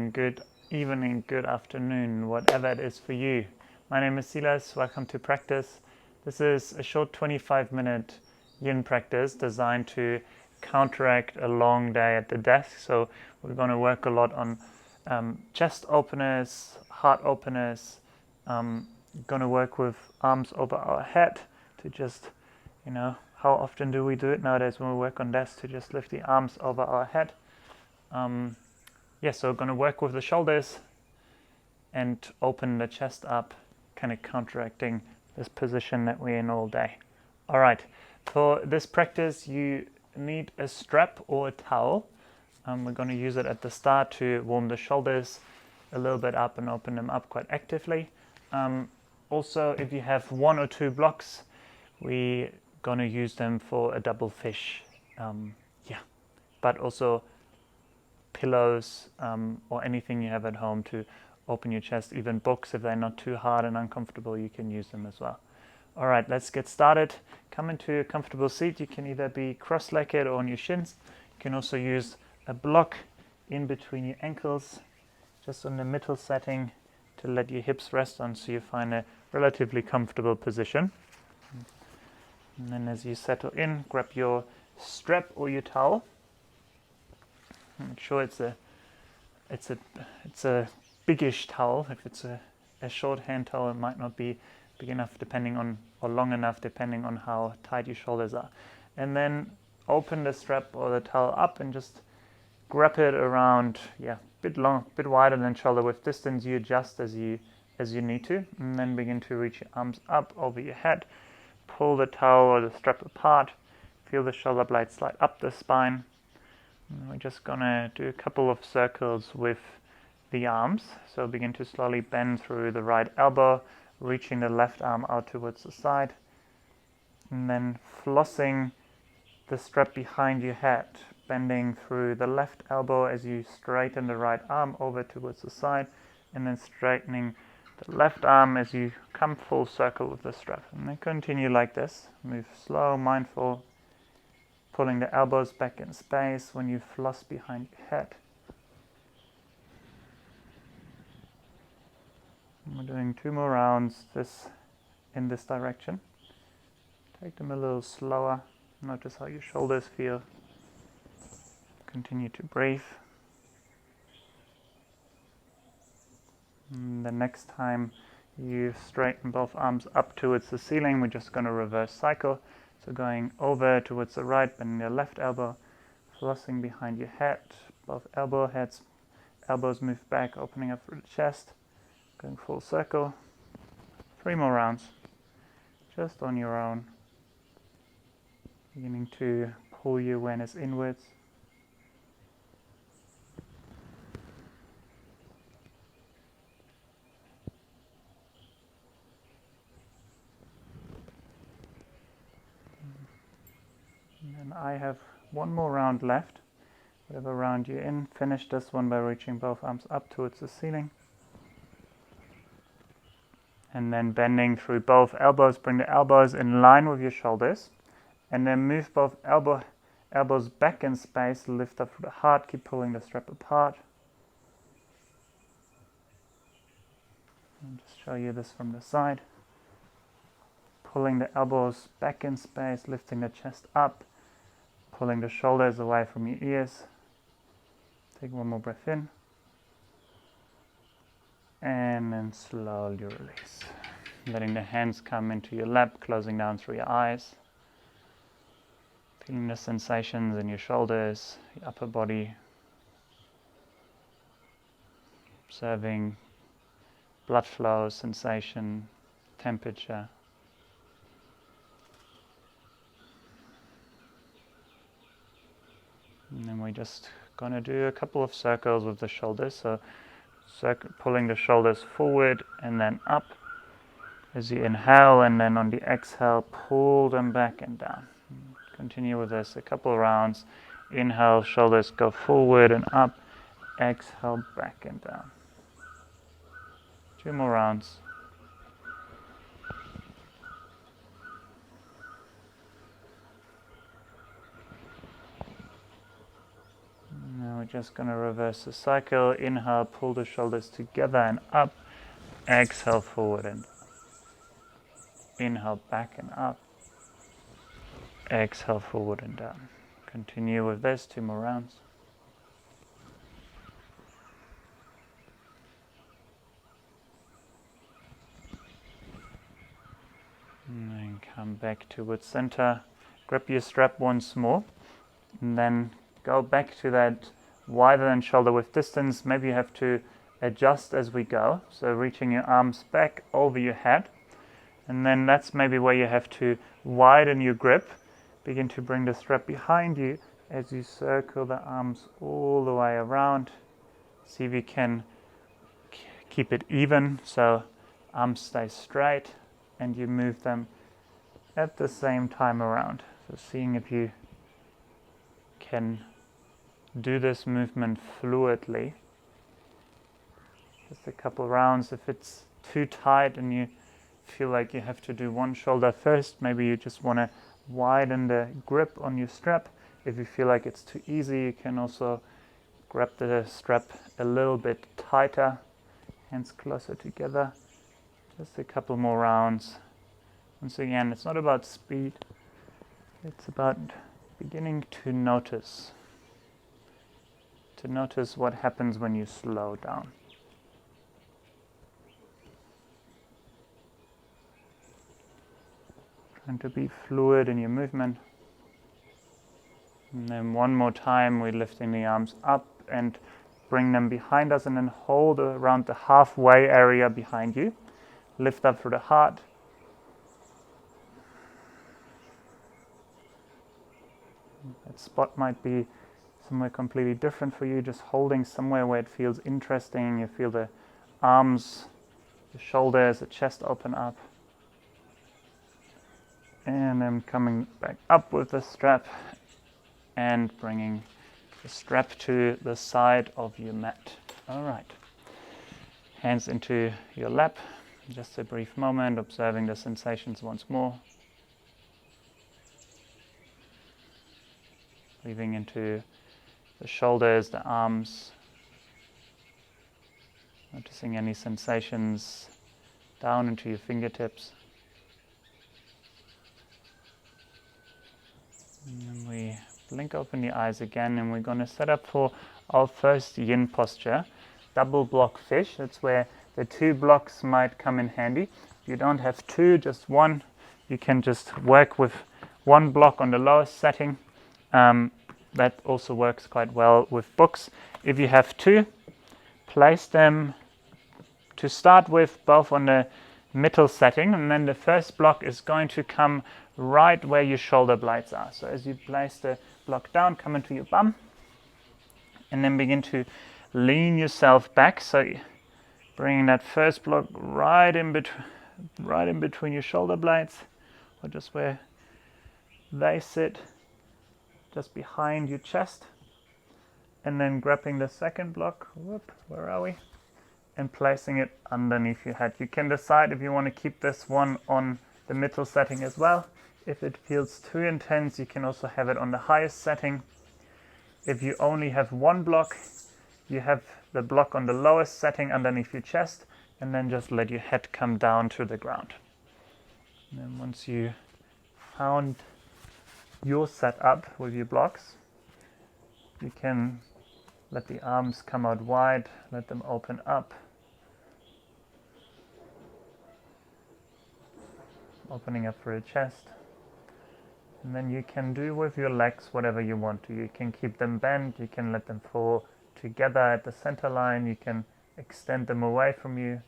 morning, good evening, good afternoon, whatever it is for you. My name is Silas, welcome to practice. This is a short 25-minute yin practice designed to counteract a long day at the desk. So we're going to work a lot on chest openers, heart openers, going to work with arms over our head to just, how often do we do it nowadays when we work on desks, to just lift the arms over our head. So we're going to work with the shoulders and open the chest up, kind of counteracting this position that we're in all day. All right, for this practice, you need a strap or a towel. We're going to use it at the start to warm the shoulders a little bit up and open them up quite actively. Also, if you have 1 or 2 blocks, we're going to use them for a double fish. But also pillows or anything you have at home to open your chest. Even books, if they're not too hard and uncomfortable, you can use them as well. All right, let's get started. Come into a comfortable seat. You can either be cross-legged or on your shins. You can also use a block in between your ankles, just on the middle setting, to let your hips rest on, so you find a relatively comfortable position. And then as you settle in, grab your strap or your towel. Make sure it's a biggish towel. If it's a short hand towel, it might not be big enough or long enough depending on how tight your shoulders are. And then open the strap or the towel up and just grab it around, bit wider than shoulder width distance. You adjust as you need to, and then begin to reach your arms up over your head. Pull the towel or the strap apart. Feel the shoulder blades slide up the spine. And we're just gonna do a couple of circles with the arms. So begin to slowly bend through the right elbow, reaching the left arm out towards the side, and then flossing the strap behind your head, bending through the left elbow as you straighten the right arm over towards the side, and then straightening the left arm as you come full circle with the strap. And then continue like this. Move slow, mindful, pulling the elbows back in space when you floss behind your head. And we're doing 2 more rounds in this direction. Take them a little slower. Notice how your shoulders feel. Continue to breathe. And the next time you straighten both arms up towards the ceiling, we're just going to reverse cycle. So going over towards the right, bending your left elbow, flossing behind your head, both elbows move back, opening up through the chest, going full circle. 3 more rounds, just on your own, beginning to pull your awareness inwards. And I have 1 more round left. Whatever round you're in, finish this one by reaching both arms up towards the ceiling. And then bending through both elbows, bring the elbows in line with your shoulders. And then move both elbows back in space, lift up through the heart, keep pulling the strap apart. I'll just show you this from the side. Pulling the elbows back in space, lifting the chest up, pulling the shoulders away from your ears. Take 1 more breath in. And then slowly release. Letting the hands come into your lap, closing down through your eyes. Feeling the sensations in your shoulders, your upper body. Observing blood flow, sensation, temperature. And then we're just going to do a couple of circles with the shoulders. So pulling the shoulders forward and then up as you inhale, and then on the exhale, pull them back and down. Continue with this a couple of rounds. Inhale, shoulders go forward and up. Exhale, back and down. 2 more rounds. Now we're just going to reverse the cycle. Inhale, pull the shoulders together and up. Exhale, forward and inhale, back and up. Exhale, forward and down. Continue with this, 2 more rounds. And then come back towards center. Grip your strap once more. And then go back to that wider than shoulder width distance. Maybe you have to adjust as we go. So reaching your arms back over your head. And then that's maybe where you have to widen your grip. Begin to bring the strap behind you as you circle the arms all the way around. See if you can keep it even. So arms stay straight and you move them at the same time around. So seeing if you can do this movement fluidly. Just a couple rounds. If it's too tight and you feel like you have to do one shoulder first, maybe you just want to widen the grip on your strap. If you feel like it's too easy, you can also grab the strap a little bit tighter, hands closer together. Just a couple more rounds. Once again, it's not about speed, it's about beginning to notice what happens when you slow down. Trying to be fluid in your movement. And then one more time, we're lifting the arms up and bring them behind us and then hold around the halfway area behind you. Lift up through the heart. That spot might be somewhere completely different for you, just holding somewhere where it feels interesting. You feel the arms, the shoulders, the chest open up. And then coming back up with the strap and bringing the strap to the side of your mat. All right. Hands into your lap. Just a brief moment, observing the sensations once more. Breathing into the shoulders, the arms. Noticing any sensations down into your fingertips. And then we blink open the eyes again, and we're going to set up for our first yin posture. Double block fish. That's where the 2 blocks might come in handy. If you don't have 2, just 1. You can just work with 1 block on the lowest setting. That also works quite well with books. If you have 2, place them to start with both on the middle setting, and then the first block is going to come right where your shoulder blades are. So as you place the block down, come into your bum, and then begin to lean yourself back. So bringing that first block right in between your shoulder blades, or just where they sit, just behind your chest, and then grabbing the second block, where are we? And placing it underneath your head. You can decide if you want to keep this one on the middle setting as well. If it feels too intense, you can also have it on the highest setting. If you only have 1 block, you have the block on the lowest setting underneath your chest, and then just let your head come down to the ground. And then once you found your setup with your blocks, you can let the arms come out wide, let them open up, opening up through the chest. And then you can do with your legs whatever you want to. You can keep them bent, you can let them fall together at the center line, you can extend them away from you. You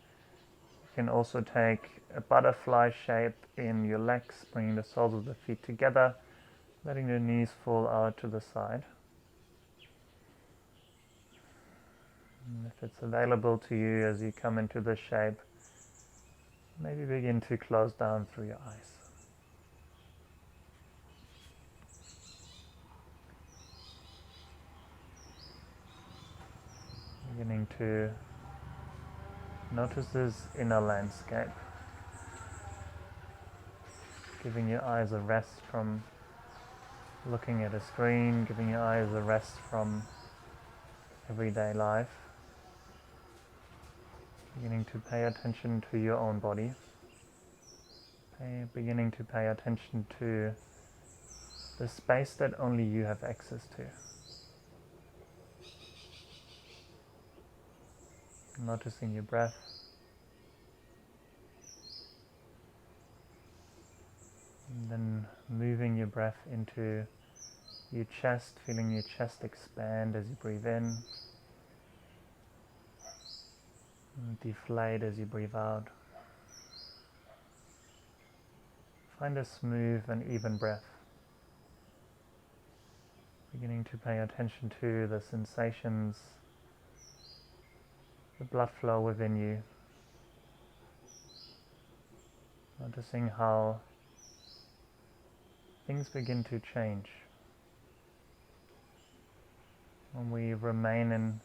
can also take a butterfly shape in your legs, bringing the soles of the feet together, letting the knees fall out to the side. And if it's available to you as you come into this shape, maybe begin to close down through your eyes. Beginning to notice this inner landscape. Giving your eyes a rest from looking at a screen, giving your eyes a rest from everyday life, beginning to pay attention to your own body, beginning to pay attention to the space that only you have access to. Noticing your breath, and then moving your breath into your chest, feeling your chest expand as you breathe in, and deflate as you breathe out. Find a smooth and even breath. Beginning to pay attention to the sensations, the blood flow within you. Noticing how things begin to change when we remain in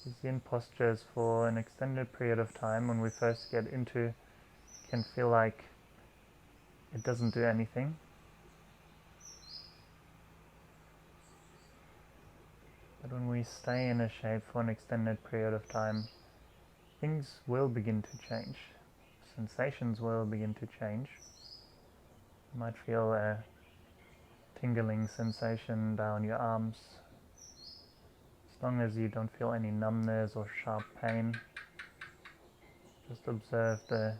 these yin postures for an extended period of time. When we first get into, it can feel like it doesn't do anything. But when we stay in a shape for an extended period of time, things will begin to change. Sensations will begin to change. You might feel a tingling sensation down your arms. As long as you don't feel any numbness or sharp pain, just observe the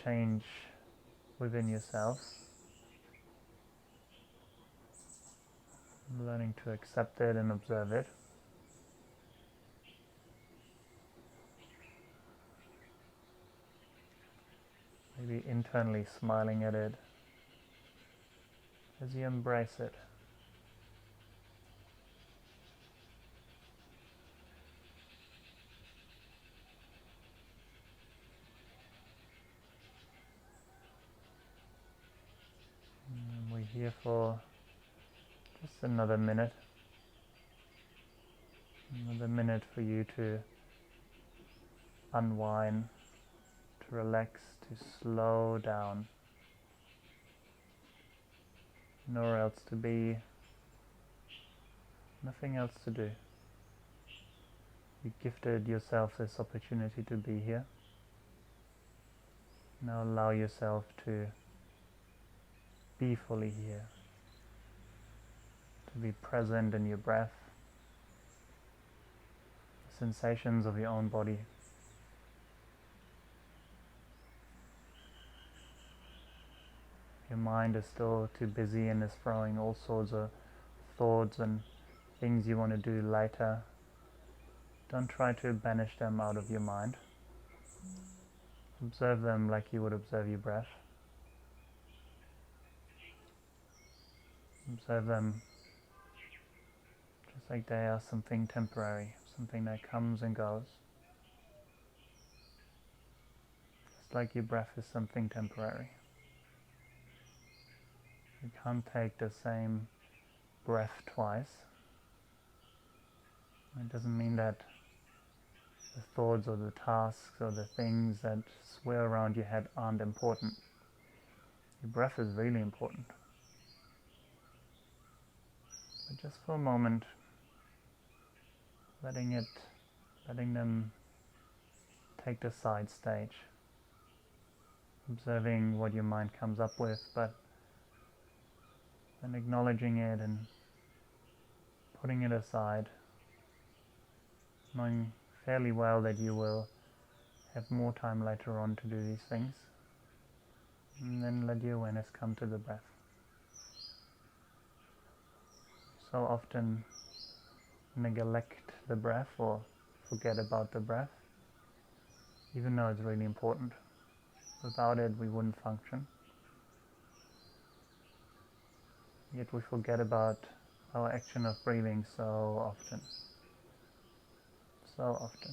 change within yourself. Learning to accept it and observe it. Maybe internally smiling at it as you embrace it. And we're here for just another minute. Another minute for you to unwind, to relax, to slow down. Nowhere else to be, nothing else to do. You gifted yourself this opportunity to be here. Now allow yourself to be fully here, to be present in your breath, the sensations of your own body. Your mind is still too busy and is throwing all sorts of thoughts and things you want to do later. Don't try to banish them out of your mind. Observe them like you would observe your breath. Observe them just like they are something temporary, something that comes and goes. Just like your breath is something temporary. You can't take the same breath twice. It doesn't mean that the thoughts or the tasks or the things that swirl around your head aren't important. Your breath is really important. But just for a moment, letting them take the side stage. Observing what your mind comes up with, but then acknowledging it and putting it aside, knowing fairly well that you will have more time later on to do these things. And then let your awareness come to the breath. So often neglect the breath or forget about the breath, even though it's really important. Without it, we wouldn't function. Yet we forget about our action of breathing so often. So often.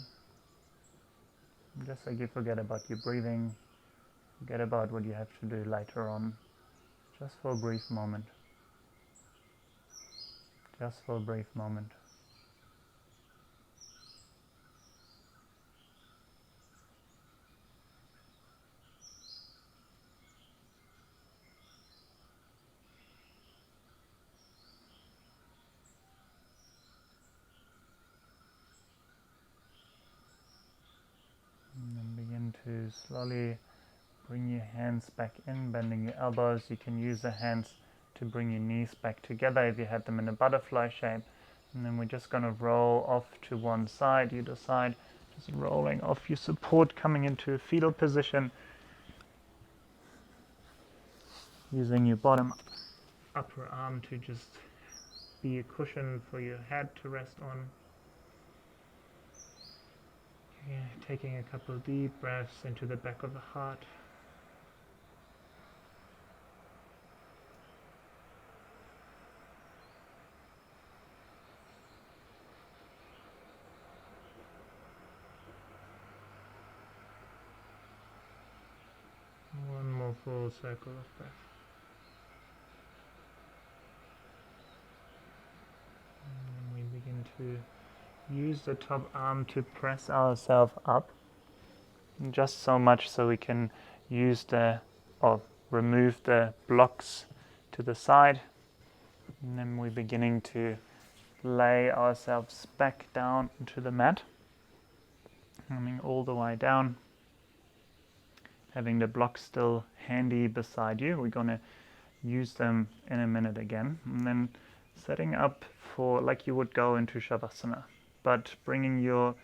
Just like you forget about your breathing, forget about what you have to do later on, just for a brief moment. Just for a brief moment. to slowly bring your hands back in, bending your elbows. You can use the hands to bring your knees back together if you had them in a butterfly shape. And then we're just going to roll off to one side, either side, just rolling off your support, coming into a fetal position, using your bottom upper arm to just be a cushion for your head to rest on. Yeah, taking a couple of deep breaths into the back of the heart. One more full circle of breath. And we begin to use the top arm to press ourselves up, just so much so we can use or remove the blocks to the side. And then we're beginning to lay ourselves back down into the mat, coming all the way down, having the blocks still handy beside you. We're going to use them in a minute again, and then setting up for like you would go into Shavasana, but bringing your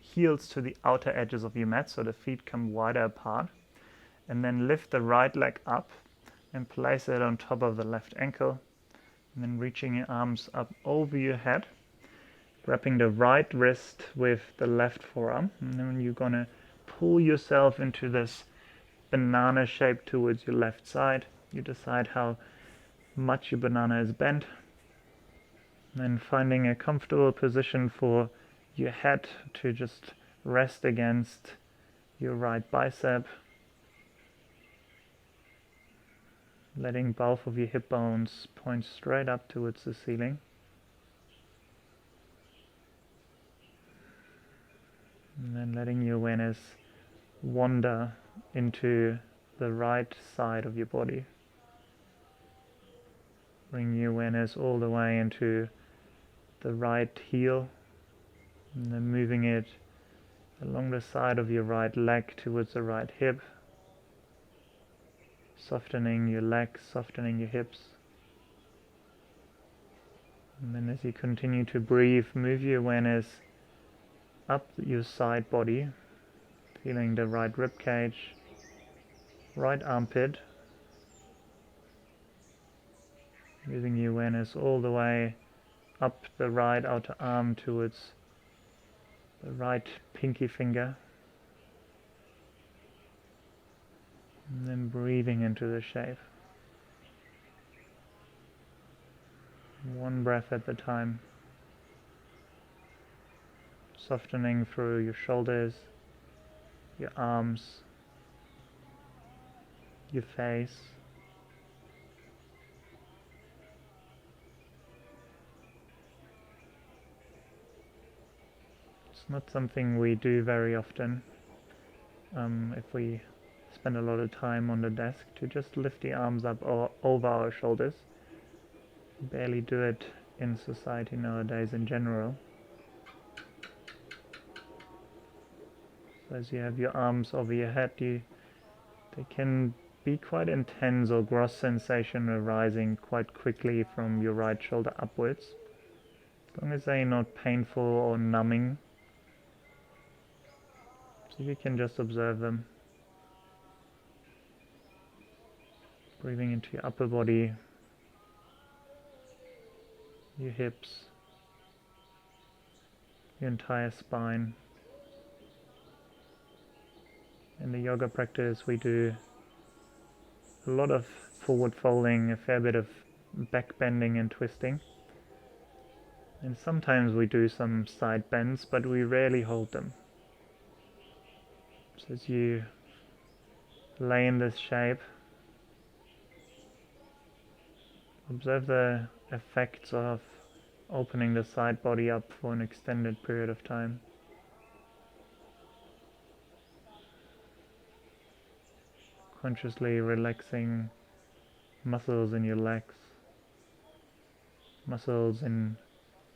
heels to the outer edges of your mat so the feet come wider apart, and then lift the right leg up and place it on top of the left ankle, and then reaching your arms up over your head, grabbing the right wrist with the left forearm, and then you're going to pull yourself into this banana shape towards your left side. You decide how much your banana is bent, and then finding a comfortable position for your head to just rest against your right bicep, letting both of your hip bones point straight up towards the ceiling. And then letting your awareness wander into the right side of your body. Bring your awareness all the way into the right heel, and then moving it along the side of your right leg towards the right hip, softening your legs, softening your hips. And then as you continue to breathe, move your awareness up your side body, feeling the right rib cage, right armpit, moving your awareness all the way up the right outer arm towards the right pinky finger, and then breathing into the shape. One breath at a time, softening through your shoulders, your arms, your face. It's not something we do very often. If we spend a lot of time on the desk, to just lift the arms up over our shoulders. Barely do it in society nowadays in general. So as you have your arms over your head, they can be quite intense or gross sensation arising quite quickly from your right shoulder upwards. As long as they're not painful or numbing, so you can just observe them. Breathing into your upper body, your hips, your entire spine. In the yoga practice we do a lot of forward folding, a fair bit of back bending and twisting. And sometimes we do some side bends, but we rarely hold them. So as you lay in this shape, observe the effects of opening the side body up for an extended period of time. Consciously relaxing muscles in your legs, muscles in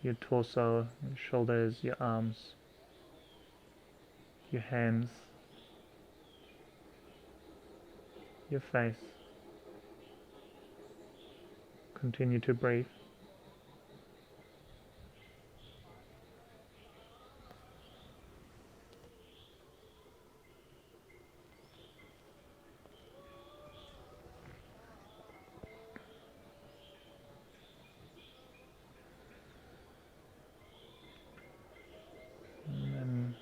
your torso, your shoulders, your arms. your hands, your face. Continue to breathe. And then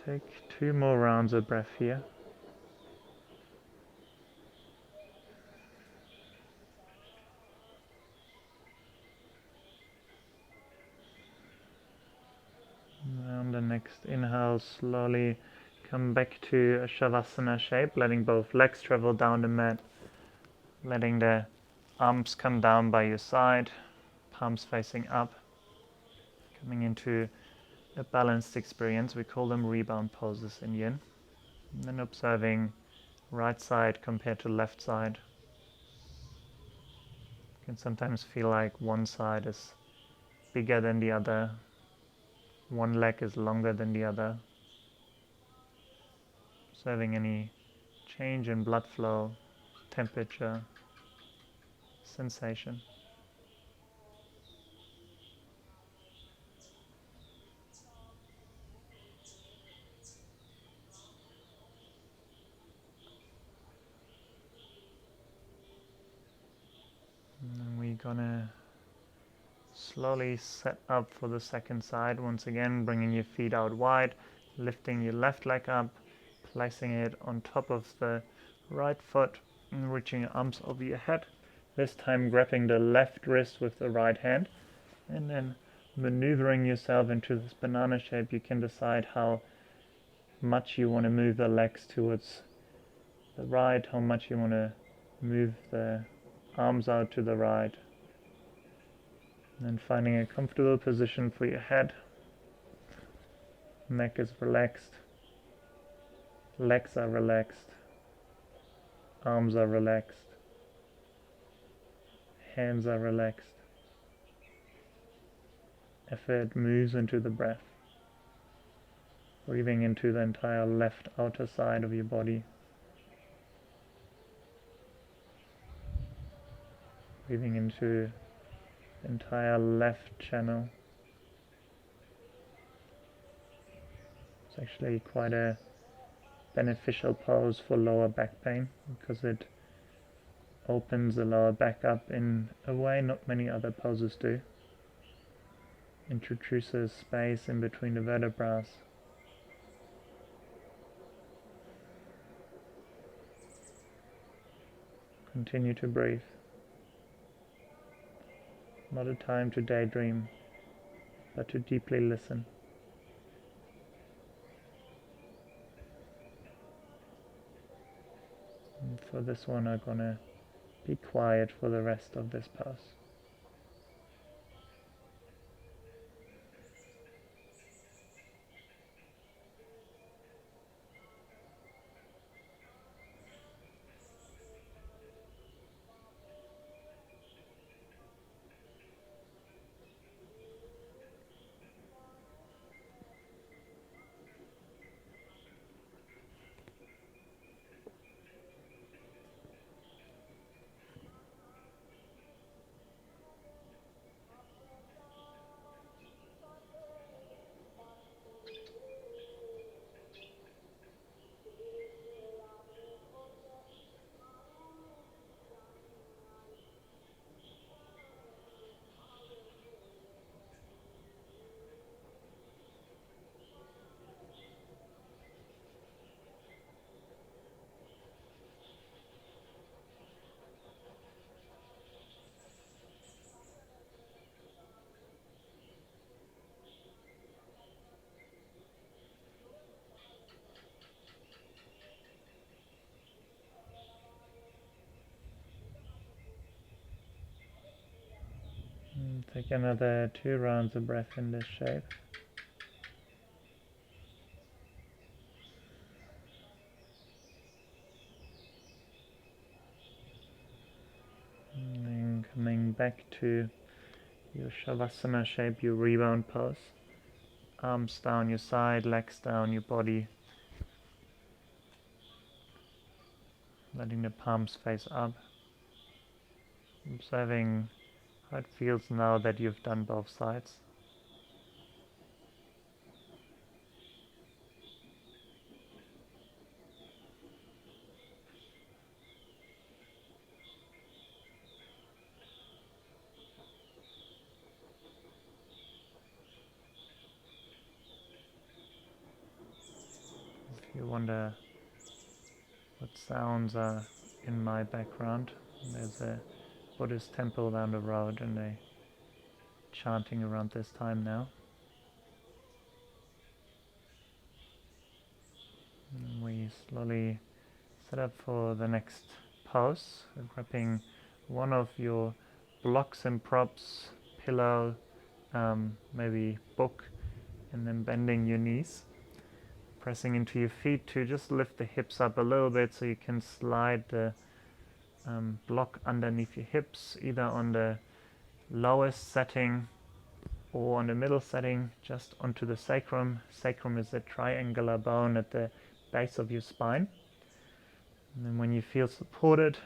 take 2 more rounds of breath here. And on the next inhale, slowly come back to a Shavasana shape, letting both legs travel down the mat, letting the arms come down by your side, palms facing up, coming into a balanced experience. We call them rebound poses in Yin. And then observing right side compared to left side. You can sometimes feel like one side is bigger than the other, one leg is longer than the other. Observing any change in blood flow, temperature, sensation. And then we're gonna slowly set up for the second side. Once again, bringing your feet out wide, lifting your left leg up, placing it on top of the right foot, and reaching your arms over your head. This time grabbing the left wrist with the right hand, and then maneuvering yourself into this banana shape. You can decide how much you want to move the legs towards the right, how much you want to move the arms out to the right. And then finding a comfortable position for your head. Neck is relaxed. Legs are relaxed. Arms are relaxed. Hands are relaxed. Effort moves into the breath. Breathing into the entire left outer side of your body. Breathing into the entire left channel. It's actually quite a beneficial pose for lower back pain because it opens the lower back up in a way not many other poses do. Introduces space in between the vertebrae. Continue to breathe. Not a time to daydream, but to deeply listen. And for this one, I'm gonna be quiet for the rest of this pose. And take another 2 rounds of breath in this shape. And then coming back to your Shavasana shape, your rebound pose. arms down your side, legs down your body. Letting the palms face up. Observing how it feels now that you've done both sides. If you wonder what sounds are in my background, there's a Buddhist temple down the road and they're chanting around this time now. And we slowly set up for the next pose, grabbing one of your blocks and props, pillow, maybe book, and then bending your knees. Pressing into your feet to just lift the hips up a little bit so you can slide the block underneath your hips, either on the lowest setting or on the middle setting, just onto the sacrum. Sacrum is a triangular bone at the base of your spine. And then when you feel supported,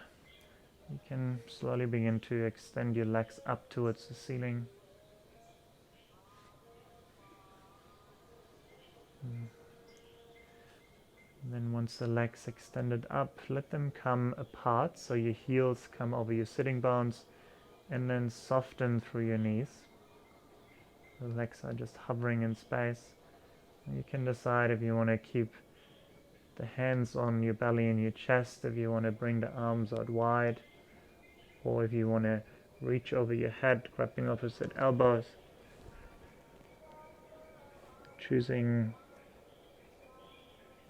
you can slowly begin to extend your legs up towards the ceiling. And then once the legs extended up, let them come apart so your heels come over your sitting bones and then soften through your knees. The legs are just hovering in space. And you can decide if you want to keep the hands on your belly and your chest, if you want to bring the arms out wide, or if you want to reach over your head, grabbing opposite elbows. Choosing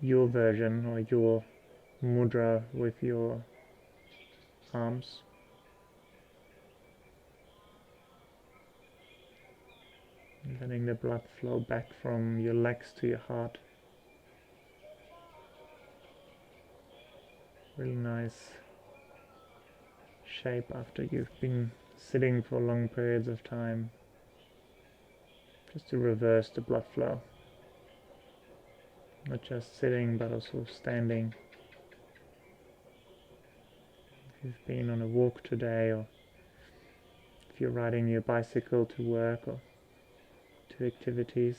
your version or your mudra with your arms. Letting the blood flow back from your legs to your heart. Really nice shape after you've been sitting for long periods of time. Just to reverse the blood flow. Not just sitting, but also standing. If you've been on a walk today, or if you're riding your bicycle to work or to activities,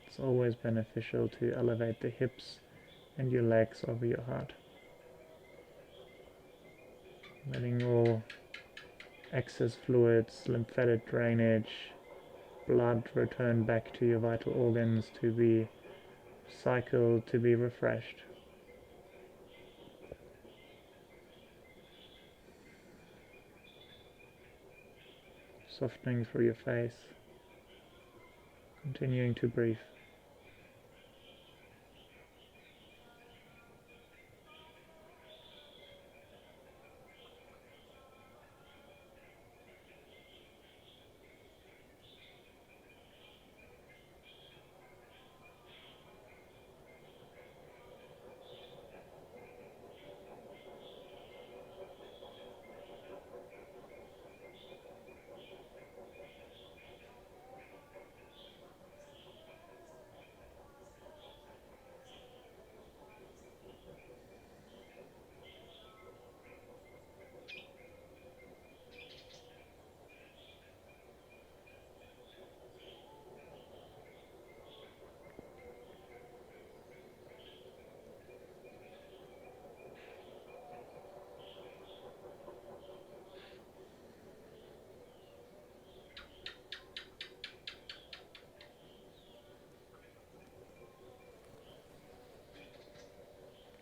it's always beneficial to elevate the hips and your legs over your heart. Letting all excess fluids, lymphatic drainage, blood return back to your vital organs to be cycled, to be refreshed. Softening through your face, continuing to breathe.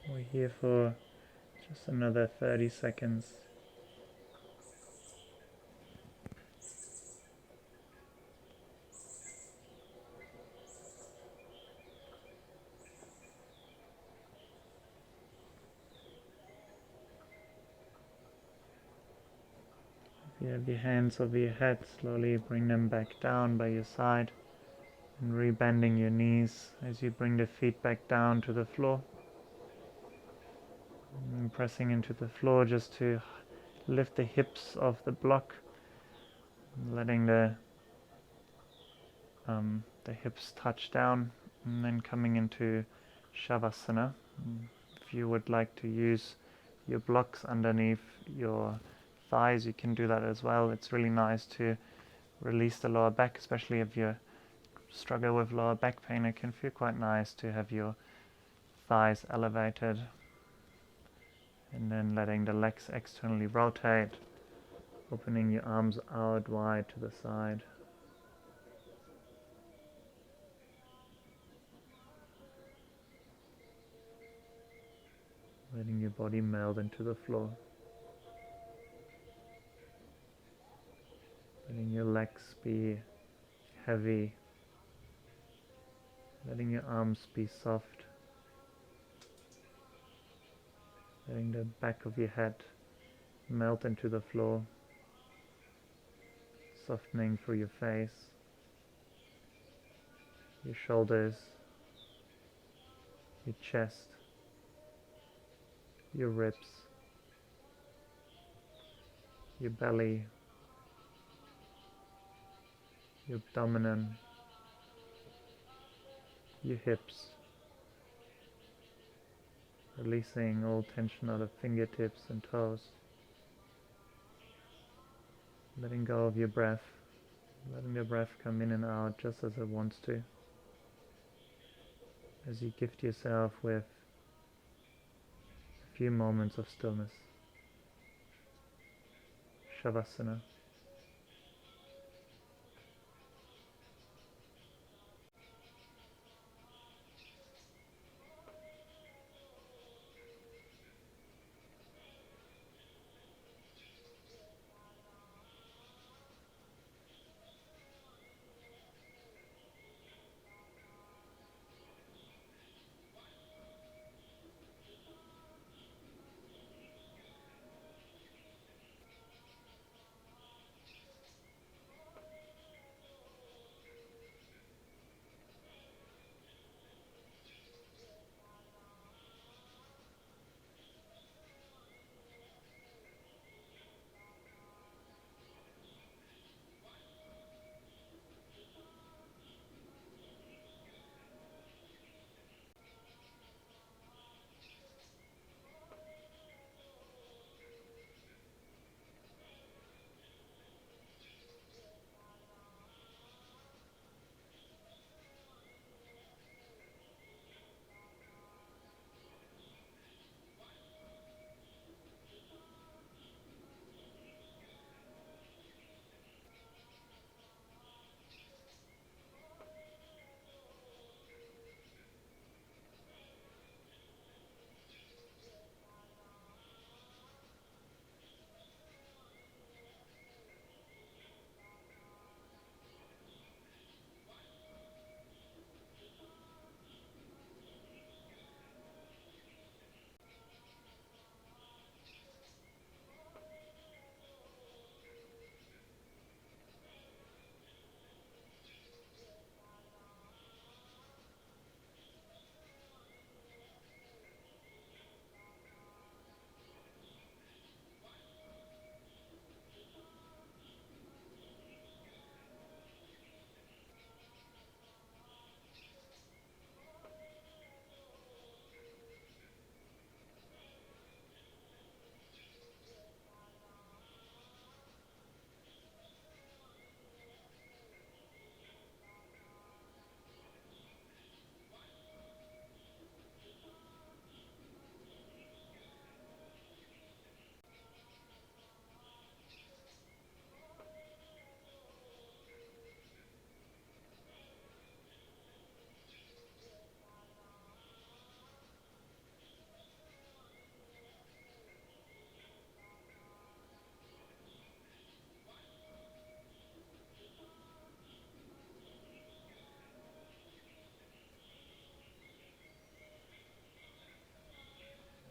We're here for just another 30 seconds. If you have your hands over your head, slowly bring them back down by your side and rebending your knees as you bring the feet back down to the floor. And pressing into the floor just to lift the hips off the block, letting the the hips touch down, and then coming into Shavasana. If you would like to use your blocks underneath your thighs, you can do that as well. It's really nice to release the lower back, especially if you struggle with lower back pain. It can feel quite nice to have your thighs elevated, and then letting the legs externally rotate, opening your arms out wide to the side. Letting your body meld into the floor. Letting your legs be heavy. Letting your arms be soft. Letting the back of your head melt into the floor. Softening through your face, your shoulders, your chest, your ribs, your belly, your abdomen, your hips, releasing all tension out of fingertips and toes, letting go of your breath, letting the breath come in and out just as it wants to, as you gift yourself with a few moments of stillness. Shavasana.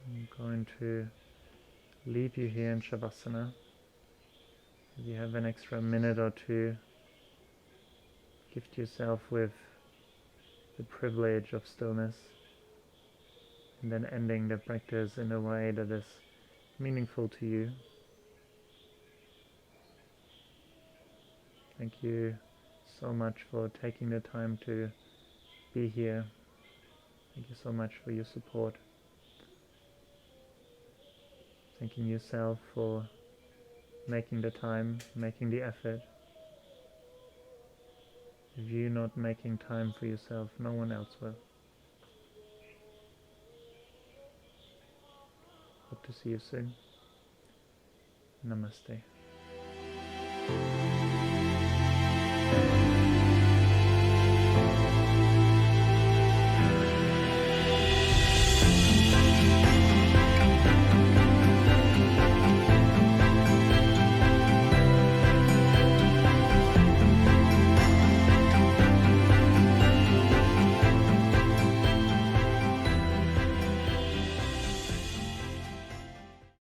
I'm going to leave you here in Shavasana. If you have an extra minute or two, gift yourself with the privilege of stillness, and then ending the practice in a way that is meaningful to you. Thank you so much for taking the time to be here. Thank you so much for your support. Thanking yourself for making the time, making the effort. If you're not making time for yourself, no one else will. Hope to see you soon. Namaste.